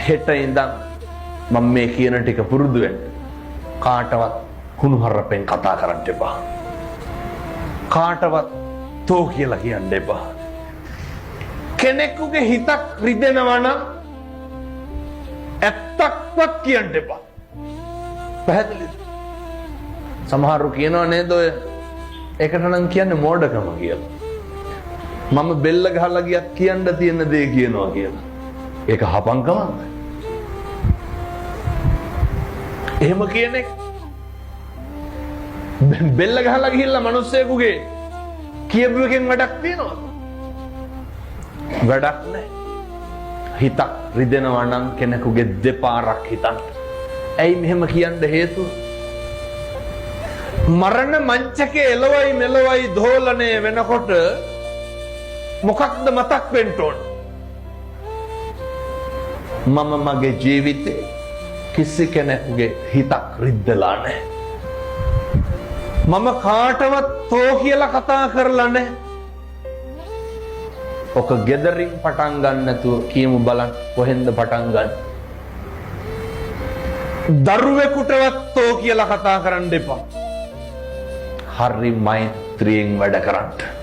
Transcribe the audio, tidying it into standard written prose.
හෙට ඉඳන් මම මේ කියන ටික පුරුදු වෙන්න. කාටවත් කුණුහරුපෙන් කතා කරන්න එපා. කාටවත් තෝ කියලා කියන්න එපා. කෙනෙකුගේ හිතක් රිදෙනවා නම් ඇත්තක්වත් කියන්න එපා. පැහැදිලිද? සමහරු කියනවා නේද ඔය ඒකට නම් කියන්නේ මෝඩකම කියලා. මම බෙල්ල ගහලා ගියත් කියන්න තියෙන දේ කියනවා කියලා. ඒක හපංකමක්ද? එහෙම කියන්නේ බෙල්ල ගහලා ගිහිල්ලා මිනිස්සෙකුගේ කියපු එකෙන් වැඩක් තියනවද? වැඩක් නැහැ. හිතක් රිදෙනවා නම් කෙනෙකුගේ දෙපාරක් හිතන්න. ඇයි මෙහෙම කියන්න හේතුව? මරණ මංචකේ එළවයි මෙලවයි දෝලණය වෙනකොට මොකක්ද මතක් වෙන්න ඕන? මම මගේ ජීවිතේ කිසි කෙනෙකුගේ හිතක් රිද්දලා නැහැ. මම කාටවත් තෝ කියලා කතා කරලා නැහැ. ඔක ගෙදරින් පටන් ගන්න නැතුව කියමු බලන්න කොහෙන්ද පටන් ගන්න. දරුවෙකුටවත් තෝ කියලා කතා කරන්න එපා. හරි මෛත්‍රියෙන් වැඩ කරන්න.